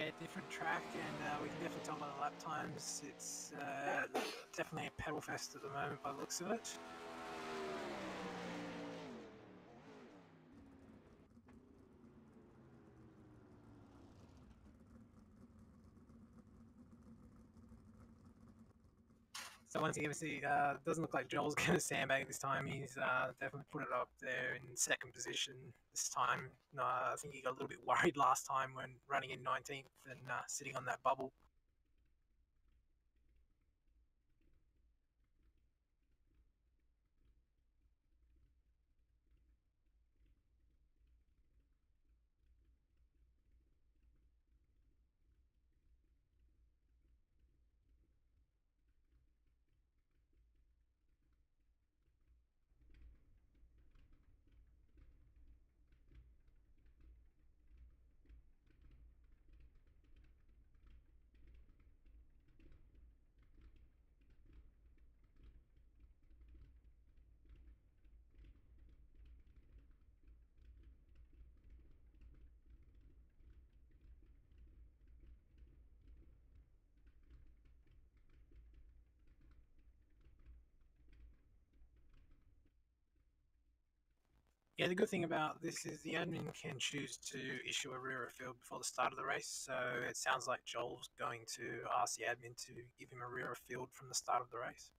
Yeah, different track, and we can definitely tell by the lap times. It's definitely a pedal fest at the moment by the looks of it. So once again, see, doesn't look like Joel's going to sandbag this time. He's definitely put it up there in second position this time. I think he got a little bit worried last time when running in 19th and sitting on that bubble. Yeah, the good thing about this is the admin can choose to issue a rear of field before the start of the race. So it sounds like Joel's going to ask the admin to give him a rear of field from the start of the race.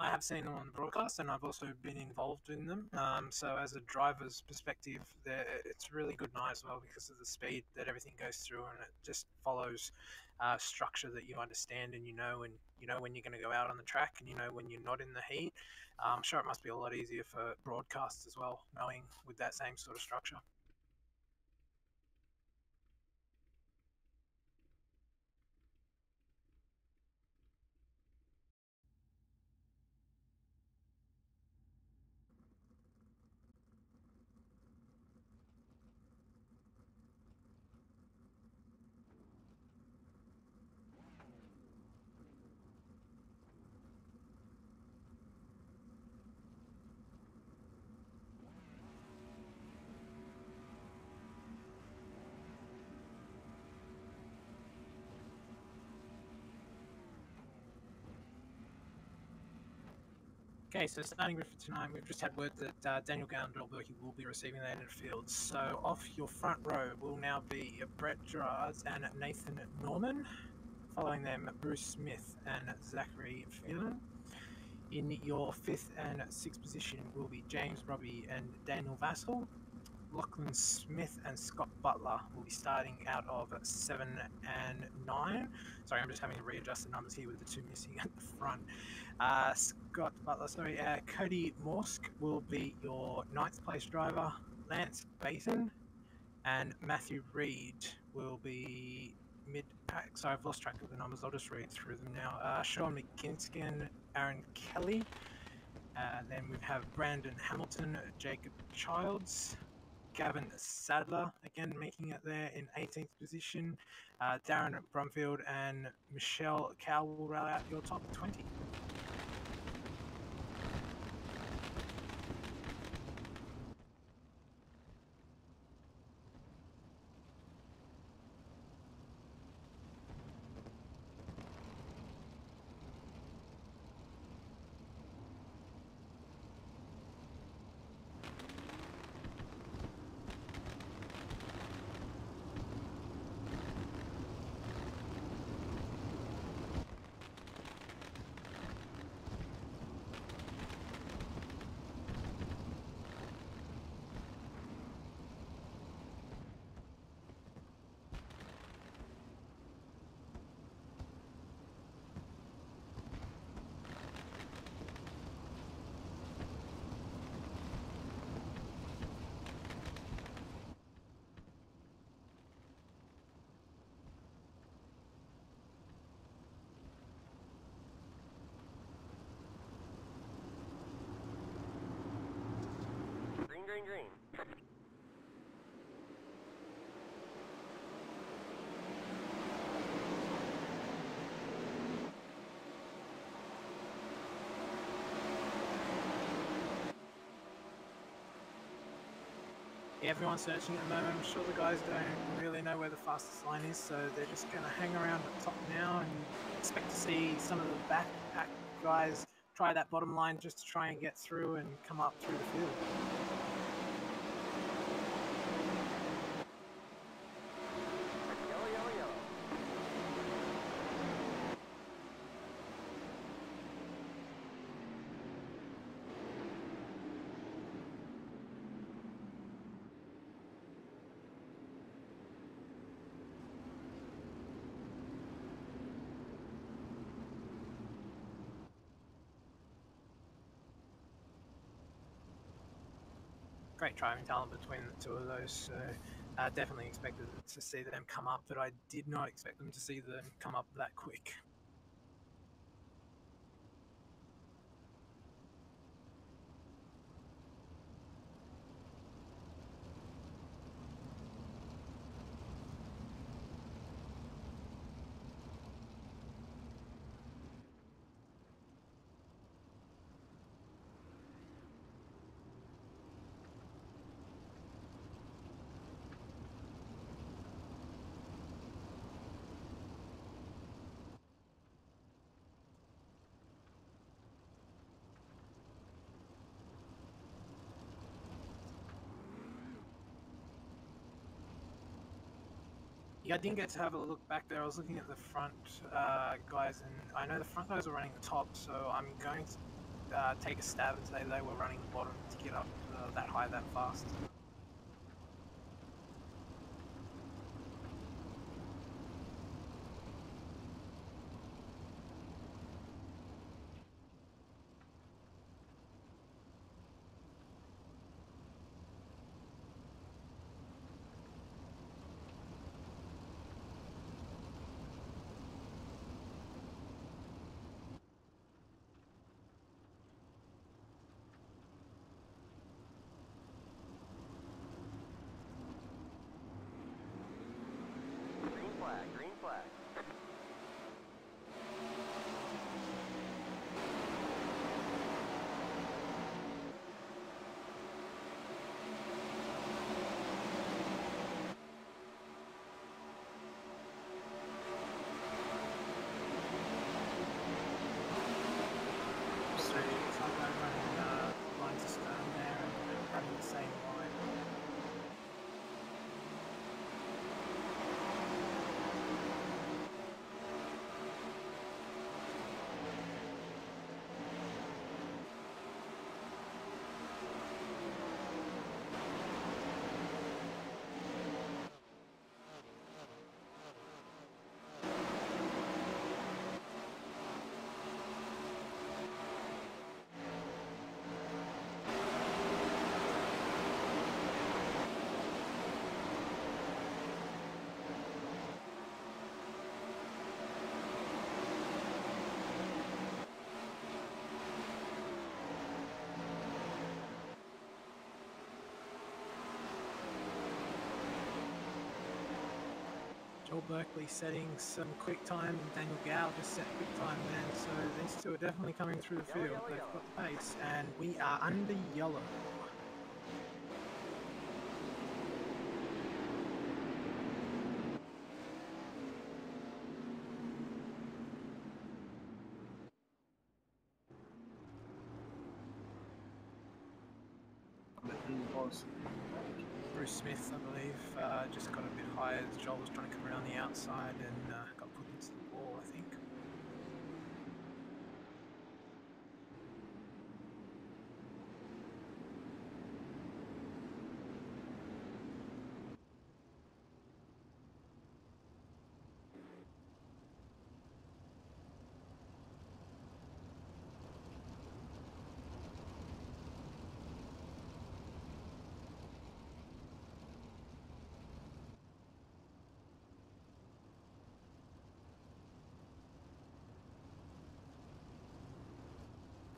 I have seen them on the broadcast, and I've also been involved in them. So, as a driver's perspective, it's really good night as well because of the speed that everything goes through, and it just follows structure that you understand, and you know when you're going to go out on the track, and you know when you're not in the heat. I'm sure it must be a lot easier for broadcasts as well, knowing with that same sort of structure. Okay, so starting with tonight, we've just had word that Daniel Gowden-Dolberg will be receiving the end of the field. So off your front row will now be Brett Gerards and Nathan Norman. Following them, Bruce Smith and Zachary Phelan. In your fifth and sixth position will be James Robbie and Daniel Vassell. Lachlan Smith and Scott Butler will be starting out of 7 and 9. Sorry, I'm just having to readjust the numbers here with the two missing at the front. Cody Morsk will be your ninth place driver. Lance Baton and Matthew Reed will be mid-pack. Sorry, I've lost track of the numbers. I'll just read through them now. Sean McKinskin, Aaron Kelly. Then we have Brandon Hamilton, Jacob Childs, Gavin Sadler, again making it there in 18th position. Darren Brumfield and Michelle Cow will round out your top 20. green. Yeah, everyone's searching at the moment. I'm sure the guys don't really know where the fastest line is, so they're just going to hang around at the top now and expect to see some of the backpack guys try that bottom line just to try and get through and come up through the field. Yellow, yellow, yellow. Great driving talent between the two of those, so definitely expected to see them come up, but I did not expect them to see them come up that quick. Yeah, I didn't get to have a look back there. I was looking at the front guys, and I know the front guys were running the top, so I'm going to take a stab and say they were running the bottom to get up that high that fast. Green flag, green flag. So it's like I'm running lines of stone there and running the same line. Joel Berkeley setting some quick time, and Daniel Gow just set quick time then, so these two are definitely coming through the Yellow, field. yellow, They've yellow. got the pace, and we are under yellow. Bruce Smith, I believe, just got a bit higher as Joel was trying to come around the outside and got put into the wall, I think.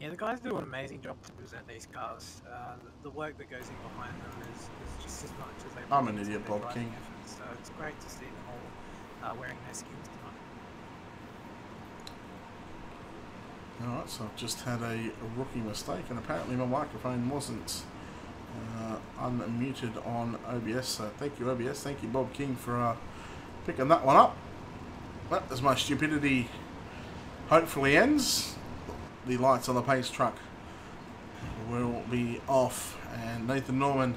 Yeah, the guys do an amazing job to present these cars. The work that goes in behind them is just as much as they I'm put an into idiot, their Bob driving King. efforts. So it's great to see them all wearing their skins tonight. Alright, so I've just had a rookie mistake, and apparently my microphone wasn't unmuted on OBS, so thank you OBS, thank you Bob King for picking that one up. But as my stupidity hopefully ends, the lights on the pace truck will be off, and Nathan Norman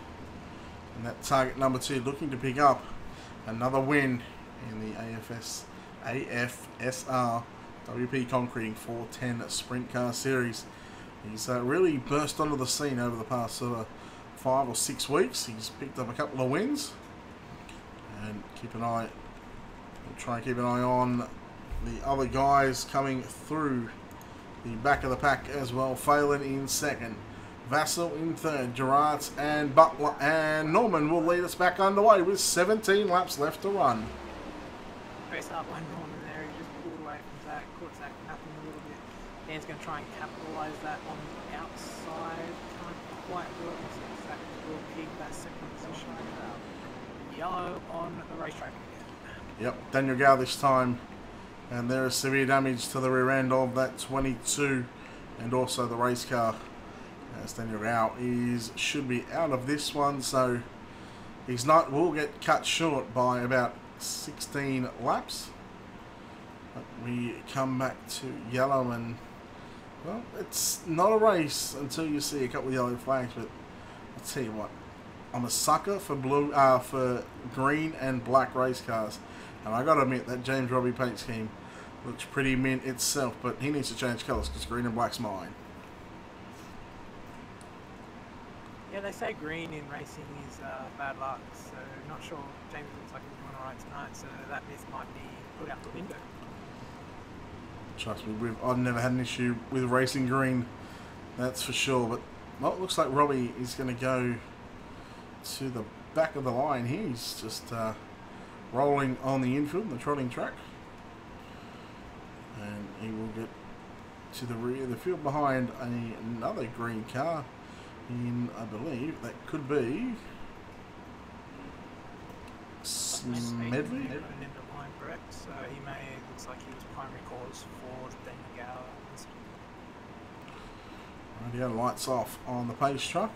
and that target number 2 looking to pick up another win in the AFSR WP Concreting 410 Sprint Car Series. He's really burst onto the scene over the past sort of 5 or 6 weeks. He's picked up a couple of wins, and we'll try and keep an eye on the other guys coming through the back of the pack as well. Phelan in second, Vassal in third, Gerrards and Butler and Norman will lead us back underway with 17 laps left to run. First up by Norman there, he just pulled away from Zach, caught Zach napping a little bit. Dan's going to try and capitalise that on the outside. Can't quite do it, so Zach will keep that second position. Yellow on the racetrack again. Yep, Daniel Gow this time. And there is severe damage to the rear end of that 22 and also the race car, as Daniel Gow should be out of this one, so his night will get cut short by about 16 laps. But we come back to yellow, and well, it's not a race until you see a couple of yellow flags, but I'll tell you what, I'm a sucker for for green and black race cars. And I gotta admit, that James Robbie paint scheme looks pretty mint itself, but he needs to change colours because green and black's mine. Yeah, they say green in racing is bad luck, so not sure. James looks like he's doing alright tonight, so that myth might be put out the window. Trust me, I've never had an issue with racing green, that's for sure. But well, it looks like Robbie is going to go to the back of the line here. He's just rolling on the infield, the trotting track, and he will get to the rear of the field behind another green car in, I believe that could be Smedley. Correct. So he looks like he was primary cause for the Daniel Gow incident. Radio lights off on the pace truck,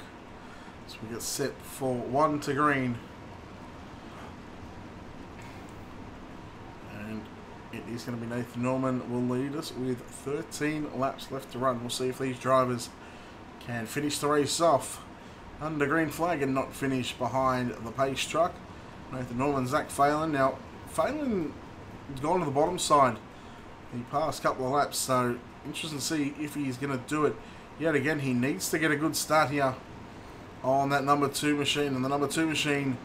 so we get set for 1 to green. And it is going to be Nathan Norman will lead us with 13 laps left to run. We'll see if these drivers can finish the race off under green flag and not finish behind the pace truck. Nathan Norman, Zach Phelan. Now, Phelan has gone to the bottom side the past couple of laps, so interesting to see if he's going to do it yet again. He needs to get a good start here on that number 2 machine, and the number 2 machine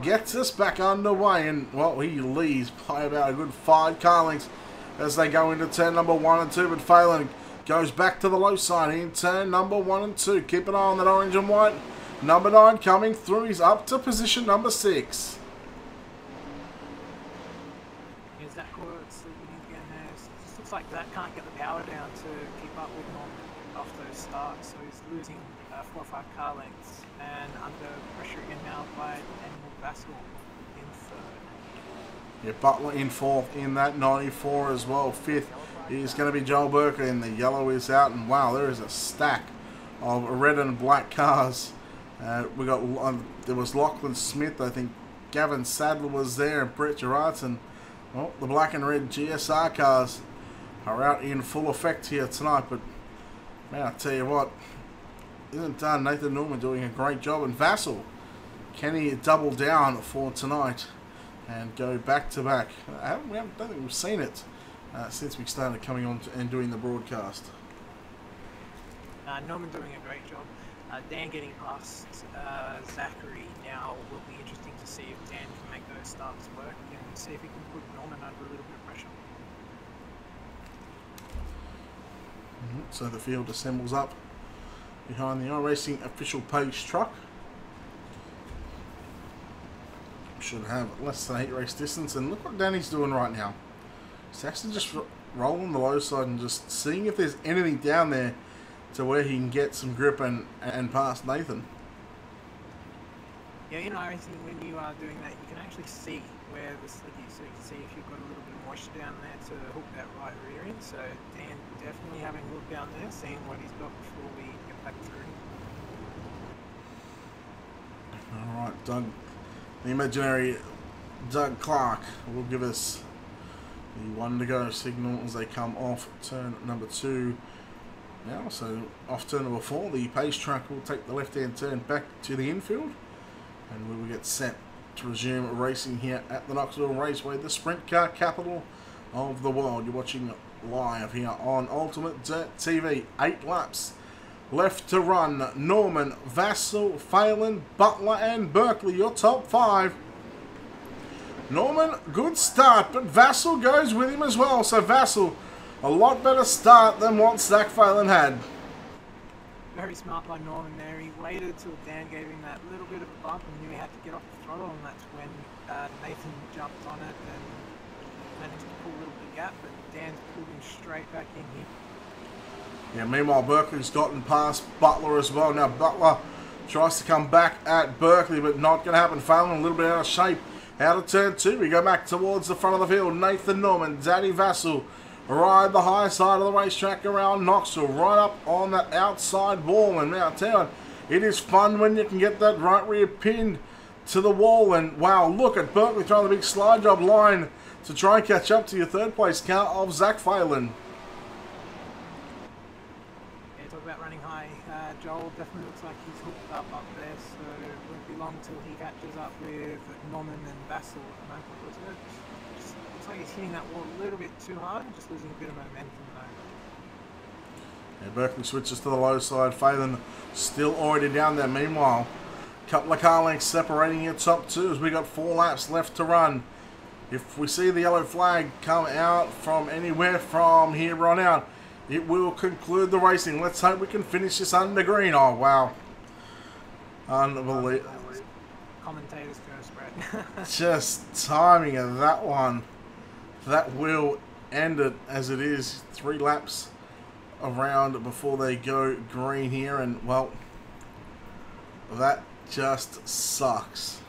gets us back underway, and well, he leads by about a good 5 car lengths as they go into turn number 1 and 2, but Phelan goes back to the low side in turn number 1 and 2. Keep an eye on that orange and white. Number 9 coming through. He's up to position number 6. Is that sleeping again there? It looks like that can't get the power down to keep up with Norman off those starts, so he's losing 4 or 5 car lengths, and under pressure again now by Daniel Vassal in 3rd. Yeah, Butler in 4th in that 94 as well. 5th is going to be Joel Burker, and the yellow is out, and wow, there is a stack of red and black cars. We got there was Lachlan Smith, I think Gavin Sadler was there, and Brett Gerrards, and well, the black and red GSR cars are out in full effect here tonight. But man, I tell you what, isn't Nathan Norman doing a great job? And Vassal, can he double down for tonight and go back to back? I don't think we've seen it since we started coming on and doing the broadcast. Norman doing a great job. Dan getting past Zachary now will be interesting to see if Dan can make those starts work and see if he can put Norman under a little bit of pressure. So the field assembles up behind the iRacing official pace truck. Should have less than 8 race distance, and look what Danny's doing right now. He's actually just rolling the low side and just seeing if there's anything down there to where he can get some grip and pass Nathan. Yeah, I think when you are doing that, you can actually see where the slick is, so you can see if you've got a little bit of moisture down there to hook that right rear in. So Dan definitely having a look down there, seeing what he's got before we get back through. Alright, Doug, the imaginary Doug Clark will give us the 1 to go signal as they come off turn number 2 now. So off turn number 4, the pace truck will take the left hand turn back to the infield, and we will get set to resume racing here at the Knoxville Raceway, the sprint car capital of the world. You're watching live here on Ultimate Dirt TV. 8 laps left to run. Norman, Vassell, Phelan, Butler and Berkeley, your top 5. Norman, good start, but Vassell goes with him as well. So Vassell, a lot better start than what Zach Phelan had. Very smart by Norman there. He waited till Dan gave him that little bit of a bump and knew he had to get off the throttle, and that's when Nathan jumped on it and managed to pull a little bit of gap, but Dan's pulled him straight back in here. Yeah, meanwhile, Berkeley's gotten past Butler as well. Now, Butler tries to come back at Berkeley, but not going to happen. Phelan a little bit out of shape. Out of turn 2, we go back towards the front of the field. Nathan Norman, Danny Vassell ride the high side of the racetrack around Knoxville, right up on that outside wall. And now, tell you, it is fun when you can get that right rear pinned to the wall. And wow, look at Berkeley throwing the big slide job line to try and catch up to your 3rd place car of Zach Phelan. About running high, Joel definitely looks like he's hooked up there, so it won't be long till he catches up with Norman and Vassell at the moment. Just looks like he's hitting that wall a little bit too hard, just losing a bit of momentum though. Yeah, Berkeley switches to the low side. Phelan still already down there. Meanwhile, a couple of car lengths separating your top 2 as we got 4 laps left to run. If we see the yellow flag come out from anywhere from here on out, it will conclude the racing. Let's hope we can finish this under green. Oh, wow. Unbelievable. Commentators first, Brad. Just timing of that one. That will end it as it is. 3 laps around before they go green here. And, well, that just sucks.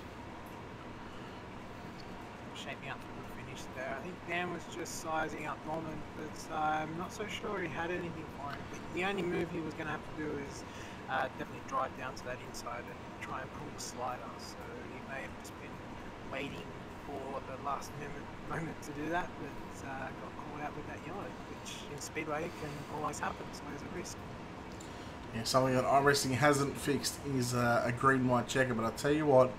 Shaping up for the finish there. I think Dan was just sizing up Norman, but I'm not so sure he had anything for him. But the only move he was going to have to do is definitely drive down to that inside and try and pull the slider. So he may have just been waiting for the last moment to do that, but got caught out with that yellow, which in Speedway can always happen, so there's a risk. Yeah, something that iRacing hasn't fixed is a green-white checker, but I tell you what,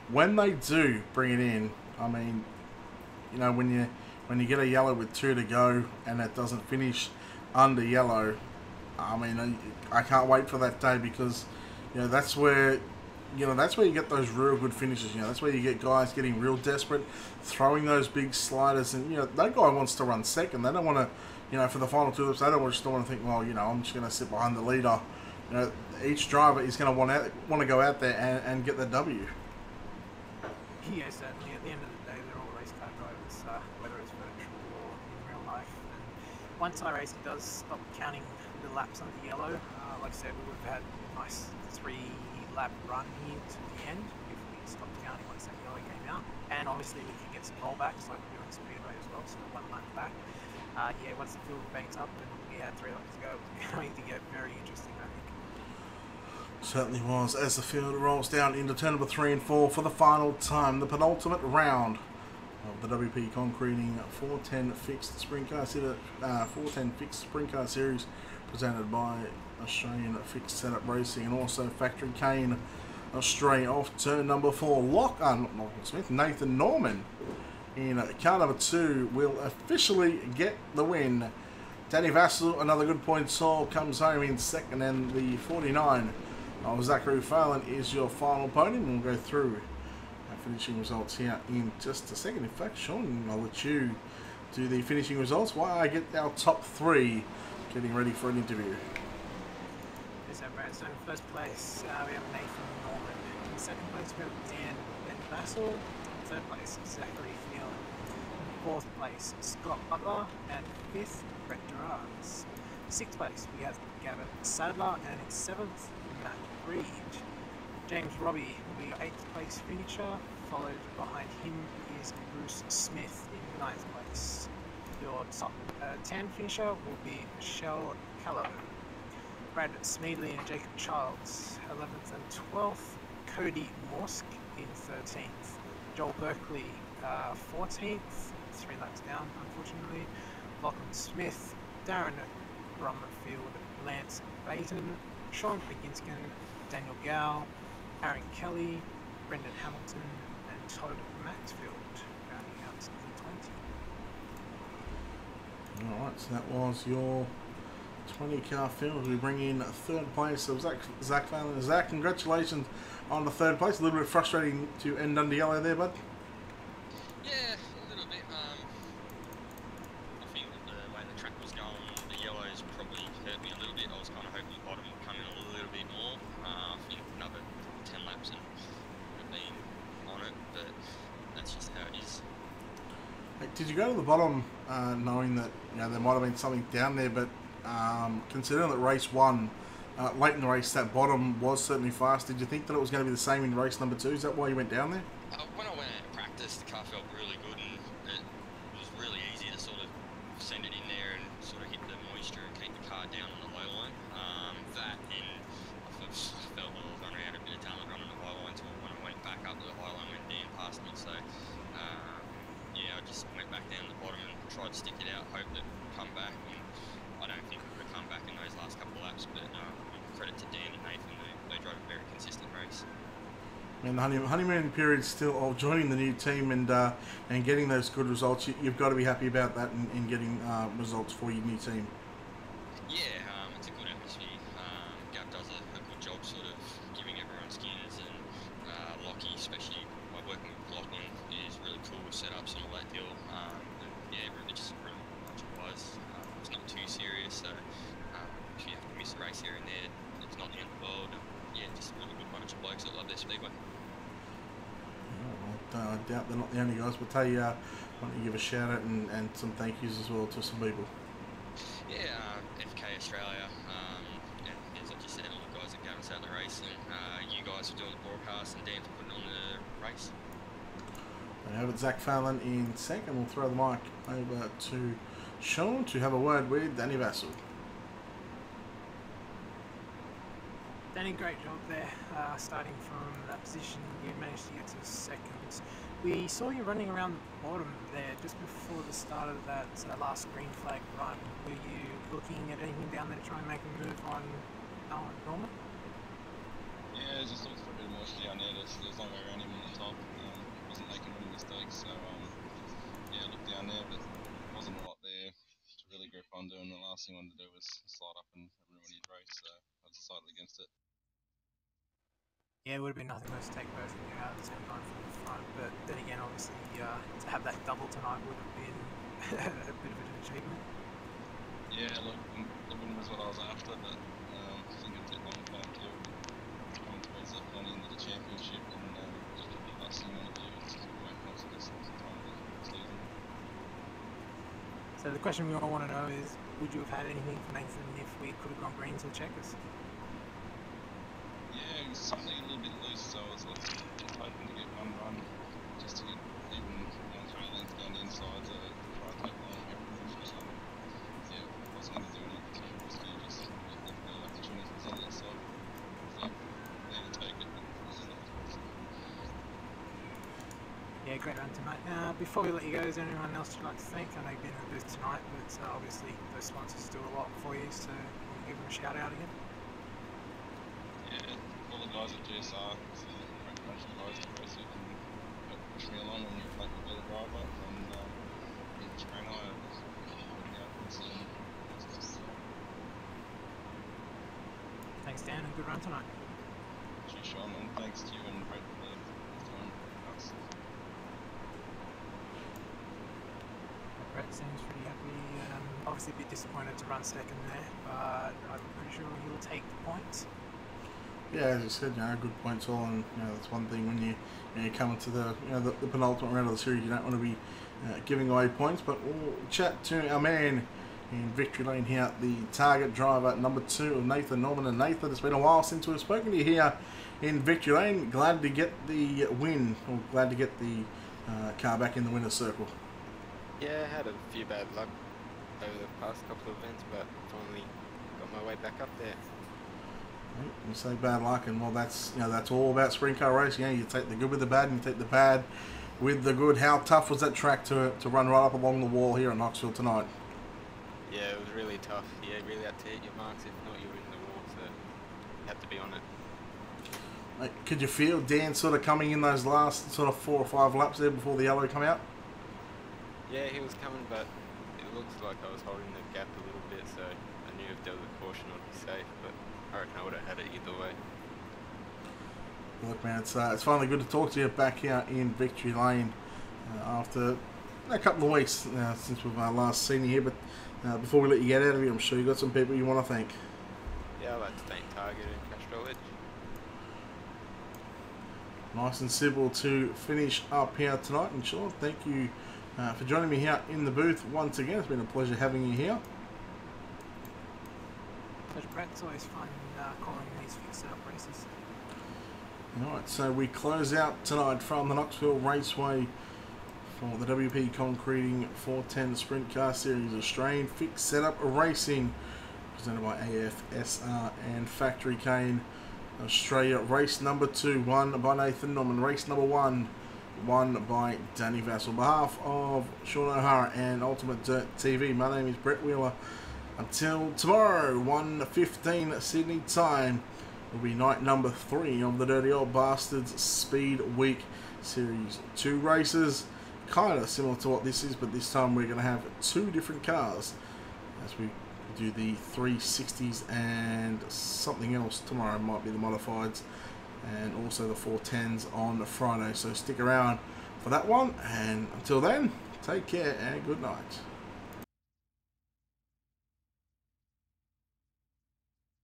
when they do bring it in, I mean, you know, when you get a yellow with 2 to go and it doesn't finish under yellow, I mean, I can't wait for that day, because, you know, that's where you get those real good finishes. You know, that's where you get guys getting real desperate, throwing those big sliders, and you know that guy wants to run second. They don't want to, you know, for the final 2 laps, they don't just want to think, well, you know, I'm just going to sit behind the leader. You know, each driver is going to want to go out there and get the W. Yeah, certainly. At the end of the day, they're all race car drivers, whether it's virtual or in real life. And once iRacing does stop counting the laps under yellow, like I said, we would have had a nice 3-lap run here to the end if we stopped counting once that yellow came out. And obviously we can get some rollbacks like we do in Speedway as well, so 1 lap back. Yeah, once the field banks up and we had 3 laps to go, it's going to get very interesting, I think. Certainly was, as the field rolls down into turn number 3 and 4 for the final time, the penultimate round of the WP Concreting 410 Fixed Sprint Car Series, presented by Australian Fixed Setup Racing and also Factory Cane Australia. Off turn number 4, Nathan Norman in car number 2 will officially get the win. Danny Vassell, another good point haul, comes home in second, and the 49 of Zachary Phelan is your final podium. We'll go through our finishing results here in just a second. In fact, Sean, I'll let you do the finishing results while I get our top 3 getting ready for an interview. Yes, Brad. So in first place, we have Nathan Norman. In second place, we have Dan Vassell. In third place, Zachary Phelan. In fourth place, Scott Butler. And fifth, Brett Gerards. Sixth place, we have Gavin Sadler, and in seventh, Matt Reed. James Robbie will be your eighth place finisher, followed behind him is Bruce Smith in ninth place. Your top 10 finisher will be Michelle Callow. Brad Smeedley and Jacob Childs, 11th and 12th. Cody Morsk in 13th. Joel Berkeley, 14th, 3 laps down, unfortunately. Lachlan Smith, Darren Brumfield, Lance Baton, Sean McGinskin, Daniel Gow, Aaron Kelly, Brendan Hamilton, and Todd Maxfield, rounding out the 20. Alright, so that was your 20 car field. We bring in third place of Zach Fallon. Zach, congratulations on the third place. A little bit frustrating to end under yellow there, bud. Yeah, a little bit. I think that the way the track was going, the yellows probably hurt me a little bit. I was kind of hoping the bottom would come in a little bit more. I think another 10 laps and would have been on it, but that's just how it is. Hey, did you go to the bottom knowing that there might have been something down there, but considering that race one, late in the race, that bottom was certainly fast, did you think that it was going to be the same in race number 2? Is that why you went down there? When I went out to practice, the car felt really good, and it was really easy to sort of send it in there and sort of hit the moisture and keep the car down on the low line. That and I felt when I was running out a bit of talent running the high line until when I went back up to the high line went down past me. So yeah, I just went back down the bottom and tried to stick it out, hope that it would come back. And I don't think it would have come back in those last couple of laps, but credit to Dan and Nathan, they drove a very consistent race. And the honeymoon period still of joining the new team and getting those good results. You've got to be happy about that and getting results for your new team. Yeah, it's a good atmosphere. Gav does a good job sort of giving everyone skins, and Lockie, especially by working with Lachlan, is really cool with setups and all that deal. Yeah, really just really much it was. It's not too serious, so if you have to miss a race here and there, it's not the end of the world. And, yeah, just a really good bunch of blokes that love their speedway. I doubt they're not the only guys, but why don't you give a shout out and some thank yous as well to some people? Yeah, FK Australia, and as I just said, all the guys that Gavin sat in the race, and you guys for doing the broadcast, and Dan for putting on the race. We have it, Zach Fallon in second. We'll throw the mic over to Sean to have a word with Danny Vassell. Danny, great job there. Starting from that position, you managed to get to second. We saw you running around the bottom there just before the start of that last green flag run. Were you looking at anything down there to try and make a move on Norman? Yeah, just looking for a bit of moisture down there. There's no way around him on the top. Wasn't making any mistakes, so yeah, looked down there, but wasn't a lot there to really grip onto. And the last thing I wanted to do was slide up and ruin his race, so I decided against it. Yeah, it would have been nothing less to take both of you out at the same time from the front, but then again, obviously, to have that double tonight would have been a bit of an achievement. Yeah, look, the win was what I was after, but I think it's a long time too. Coming towards that point into the championship, and just the last thing I want to do is wait for this time of the season. So the question we all want to know is, would you have had anything from Nathan if we could have gone green to the checkers? Yeah, it was something a little bit loose, so I was hoping to get one run just to get even 3 lengths down the inside to try to take long everything. So yeah, I wasn't going to do anything too risky, just left the opportunity presented itself. So there to take it. Yeah, great run tonight. Before we let you go, is there anyone else you'd like to thank? I know you've been in the booth tonight, but obviously those sponsors do a lot for you, so we'll give them a shout out again. Yeah, all the guys at GSR, it's a great bunch of guys to race with and help push me along when you're like a better driver, and Train I was looking out and seeing what's just Thanks, Dan, and good run tonight. Cheers, Sean, and thanks to you and Brett for doing us. Brett seems pretty happy. Obviously a bit disappointed to run second there, but I'm pretty sure he'll take the points. Yeah, as you said, good points all, and that's one thing when you come into the the penultimate round of the series, you don't want to be giving away points. But we'll chat to our man in victory lane here, the target driver number 2 of Nathan Norman. And Nathan, it's been a while since we've spoken to you here in victory lane. Glad to get the win, or glad to get the car back in the winner's circle. Yeah, I had a few bad luck over the past couple of events, but finally got my way back up there. You say bad luck, and well, that's all about sprint car racing. You take the good with the bad, and you take the bad with the good. How tough was that track to run right up along the wall here at Knoxville tonight? Yeah, it was really tough. You really had to hit your marks, if not you were in the wall, so you had to be on it. Could you feel Dan sort of coming in those last sort of 4 or 5 laps there before the yellow come out? Yeah, he was coming, but it looks like I was holding the gap a little bit, so I knew if there was a caution I'd be safe, but I reckon I would have had it either way. Look, man, it's finally good to talk to you back here in victory lane after a couple of weeks since we've last seen you here. But before we let you get out of here, I'm sure you've got some people you want to thank. Yeah, I'd like to thank Target and Castrol Edge. Nice and simple to finish up here tonight. And Sean, thank you for joining me here in the booth once again. It's been a pleasure having you here. Pleasure, Brett. It's always fun calling these fixed setup races. Alright, so we close out tonight from the Knoxville Raceway for the WP Concreting 410 Sprint Car Series Australian Fixed Setup Racing, presented by AFSR and Factory Cane Australia. Race number 2, won by Nathan Norman. Race number 1, won by Danny Vass. On behalf of Sean O'Hara and Ultimate Dirt TV, my name is Brett Wheeler. Until tomorrow, 1:15 Sydney time, will be night number 3 of the Dirty Old Bastards Speed Week Series 2 races. Kind of similar to what this is, but this time we're going to have 2 different cars as we do the 360s and something else tomorrow. Might be the modifieds, and also the 410s on Friday. So stick around for that one, and until then, take care and good night.